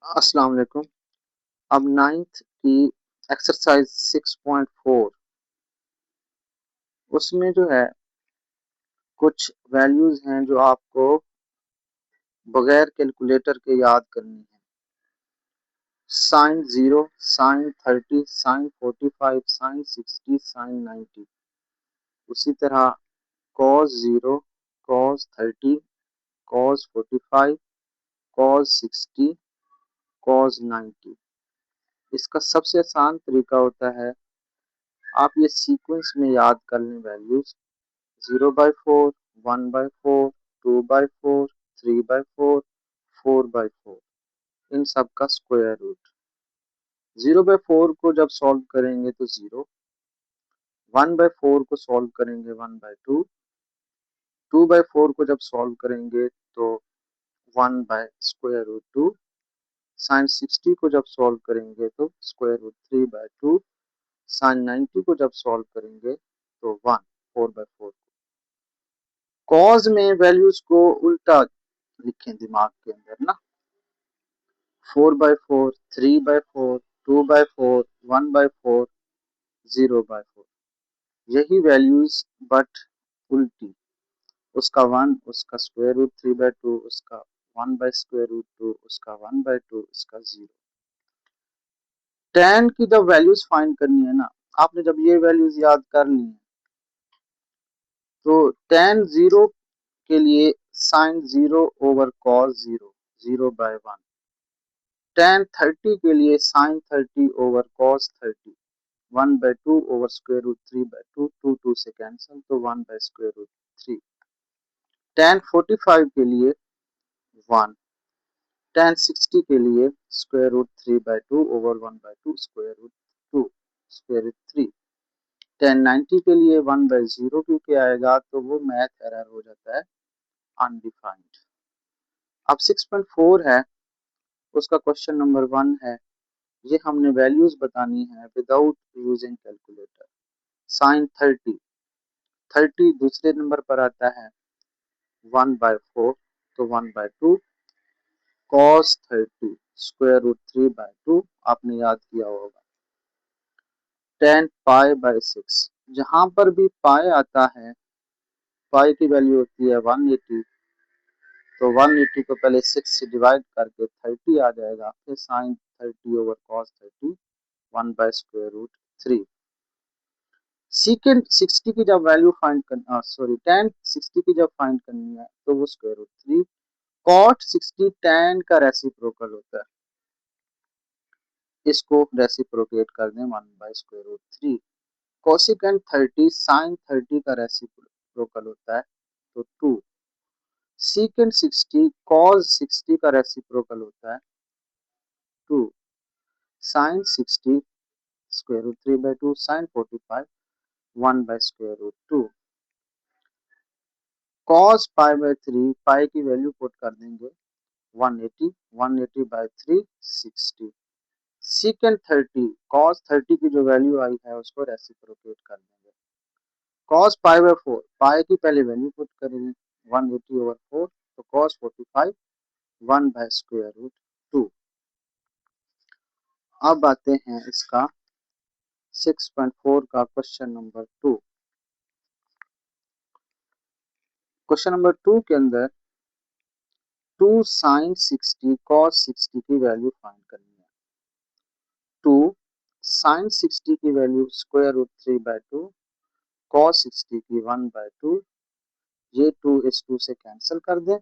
अस्सलाम वालेकुम। अब नाइन्थ की एक्सरसाइज 6.4 उसमें जो है कुछ वैल्यूज हैं जो आपको बगैर कैलकुलेटर के याद करनी है। Sine 0, sine 30, sine 45, sine 60, sine 90। उसी तरह cos 0, cos 30, cos 45, cos 60, cos 90। इसका सबसे आसान तरीका होता है आप ये सीक्वेंस में याद कर लें वैल्यूज 0/4, 1/4, 2/4, 3/4, 4/4, इन सब का स्क्वायर रूट। 0/4 को जब सॉल्व करेंगे तो 0, 1/4 को सॉल्व करेंगे 1/2, 2/4 को जब सॉल्व करेंगे तो 1/√2, साइन 60 को जब सॉल्व करेंगे तो स्क्वायर रूट 3/2, साइन 90 को जब सॉल्व करेंगे तो 1, 4/4। कॉज में वैल्यूज को उल्टा लिखें दिमाग के अंदर ना, 4/4, 3/4, 2/4, 1/4, 0/4, यही वैल्यूज बट उल्टी। उसका 1, उसका स्क्वायर रूट 3/2, उसका 1 बाय स्क्वायर रूट 2, उसका 1/2, उसका 0। tan की जब वैल्यूज फाइंड करनी है ना, आपने जब ये वैल्यूज याद कर ली है तो tan 0 के लिए साइन 0 ओवर कॉस 0, 0/1। tan 30 के लिए sine 30 over cos 30, 1/2 over square root 3/2, 2 से कैंसिल तो 1 बाय स्क्वायर रूट 3। tan 45 के लिए 1, tan 60 के लिए square root 3/2 over 1/2 square root 2 square root 3। tan 90 के लिए 1/0 क्योंकि आएगा तो वो मैथ एरर हो जाता है अनडिफाइंड। अब 6.4 है, उसका क्वेश्चन नंबर 1 है। ये हमने वैल्यूज बतानी है विदाउट यूजिंग कैलकुलेटर। साइन 30, 30 दूसरे नंबर पर आता है 1/4 तो 1/2, कॉस 30 स्क्वायर रूट 3/2 आपने याद किया होगा। tan π/6, जहां पर भी पाई आता है पाई की वैल्यू होती है 180, तो 180 को पहले 6 से डिवाइड करके 30 आ जाएगा, फिर sine 30 over cos 30, 1 by square root 3। Secant 60 की जब वैल्यू फाइंड करना, सॉरी tan 60 की जब फाइंड करनी है तो वो स्क्वायर रूट 3। कॉट 60 tan का रेसिप्रोकल होता है, इसको रेसिप्रोकेट कर दें 1 by square root 3। Cosecant 30 sine 30 का रेसिप्रोकल होता है तो 2। सीकेंट 60 कॉस 60 का रेसिप्रोकल होता है 2। Sine 60 square root 3/2, sine 45 1 by square root 2। Cos π/3 pi की वैल्यू पुट कर देंगे 180, 180 बाय 3 60। सीकेंट 30 कॉस 30 की जो वैल्यू आई है उसको रेसिप्रोकेट कर देंगे। कॉस π/4 पाई की पहले वैल्यू पुट करेंगे 180 ओवर 4 तो कॉस 45 1 बाय स्क्वायर रूट 2। अब आते हैं इसका 6.4 का क्वेश्चन नंबर 2। क्वेश्चन नंबर 2 के अंदर 2 साइन 60 कॉस 60 की वैल्यू फाइंड करनी है। 2 साइन 60 की वैल्यू स्क्वायर रूट 3/2, कॉस 60 की 1/2, ये 2 इस 2 से कैंसिल कर दें।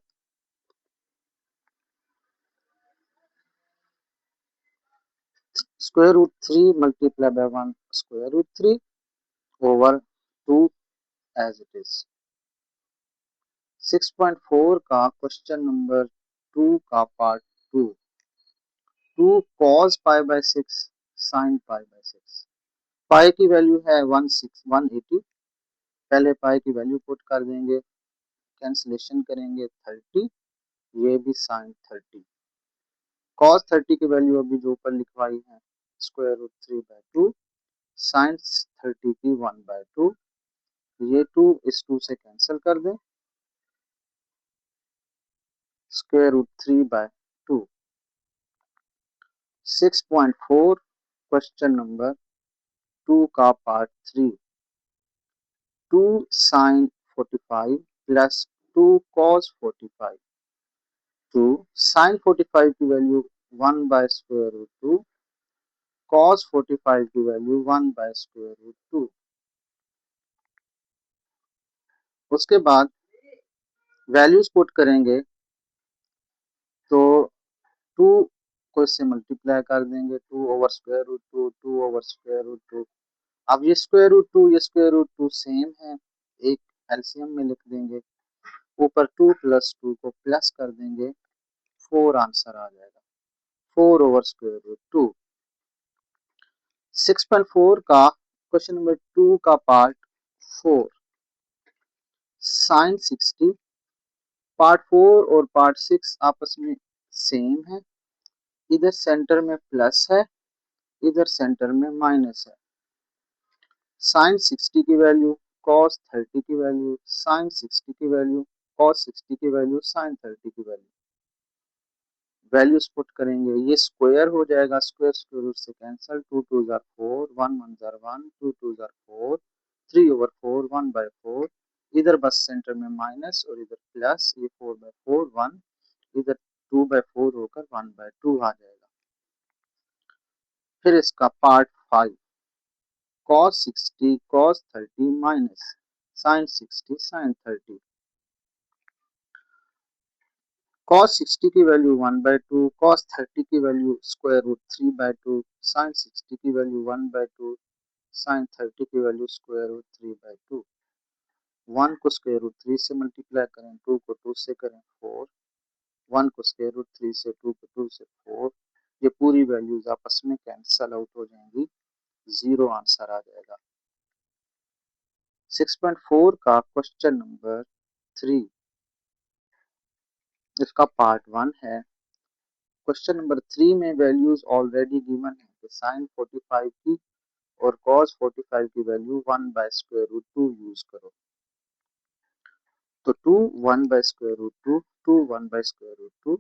Square root 3 multiply by 1 square root 3 over 2 as it is. 6.4 का क्वेश्चन नंबर 2 का पार्ट 2। 2 cos π/6 sin π/6। पाई की वैल्यू है 180, पहले पाई की वैल्यू पुट कर देंगे, कैंसिलेशन करेंगे 30, ये भी साइन 30। cos 30 की वैल्यू अभी जो ऊपर लिखवाई है स्क्वायर रूट 3/2, साइन 30 की 1/2, ये 2 इस 2 से कैंसिल कर दें, स्क्वायर रूट 3/2। 6.4 क्वेश्चन नंबर 2 का part 3। 2 sin 45 plus 2 cos 45। 2 sin 45 की value 1 by square root 2, cos 45 की वैल्यू 1 बाय स्क्वायर रूट 2। उसके बाद वैल्यूज पुट करेंगे तो 2 को इससे मल्टीप्लाई कर देंगे, 2 over square root 2, 2 over square root 2। अब ये स्क्वायर रूट 2 ये स्क्वायर रूट 2 सेम है, एक एलसीएम में लिख देंगे, ऊपर 2 प्लस 2 को प्लस कर देंगे, 4 आंसर आ जाएगा, 4 ओवर स्क्वायर रूट 2। 6.4 का क्वेश्चन नंबर 2 का पार्ट 4। साइन 60। पार्ट 4 और पार्ट 6 आपस में सेम है, इधर सेंटर में प्लस है, इधर सेंटर में माइनस है। साइन 60 की वैल्यू कॉस 30 की वैल्यू, साइन 60 की वैल्यू कॉस 60 की वैल्यू, साइन 30 की वैल्यू। वैल्यूज पुट करेंगे, ये स्क्वायर हो जाएगा, स्क्वायर स्क्वायर रूट से कैंसिल, 2 2 जार 4, 1 1 जार 1, 2 2 जार 4, 3 ओवर 4, 1 बाय 4। इधर बस सेंटर में माइनस और इधर प्लस, ये 4 बाय 4 1, इधर 2 बाय 4 होकर 1 बाय 2 आ जाएगा। फिर इसका part 5। cos 60 cos 30 minus sin 60 sin 30। cos 60 की वैल्यू 1 बाय 2, cos 30 की value square root 3 by 2, sin 60 की वैल्यू 1 बाय 2, sin 30 की वैल्यू स्क्वायर रूट 3 बाय 2। 1 को स्क्वायर रूट 3 से मल्टीप्लाई करें, 2 को 2 से करें 4, 1 को स्क्वायर रूट 3 से, 2 को 2 से 4। ये पूरी वैल्यूज आपस में कैंसल आउट हो जाएंगी, 0 आंसर आ जाएगा। 6.4 का क्वेश्चन नंबर 3, इसका पार्ट 1 है। क्वेश्चन नंबर 3 में वैल्यूज ऑलरेडी गिवन है, तो साइन 45 की और कॉस 45 की value 1 by square root 2 use करो। तो 2 1 by square root 2, 2 1 by square root 2,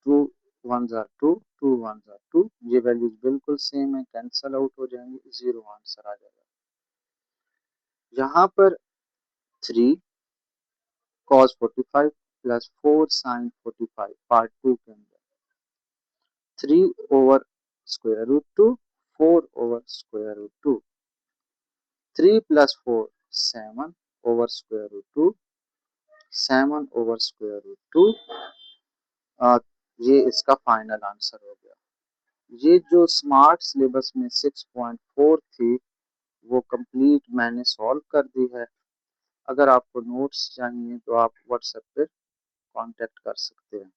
2 1 जार 2, 2 1 जार 2। ये वैल्यूज बिल्कुल सेम है, कैंसल आउट हो जाएंगे, 0 आंसर आ जाएगा। यहाँ पर 3 cos 45 प्लस 4 sin 45 पार्ट 2 के अंदर 3 over square root 2, 4 over square root 2, 3 plus 4 7 over square root 2, 7 over square root 2। ये इसका फाइनल आंसर हो गया। ये जो स्मार्ट सिलेबस में 6.4 थी वो कंप्लीट मैंने सॉल्व कर दी है। अगर आपको नोट्स चाहिए तो आप व्हाट्सएप पे कांटेक्ट कर सकते हैं।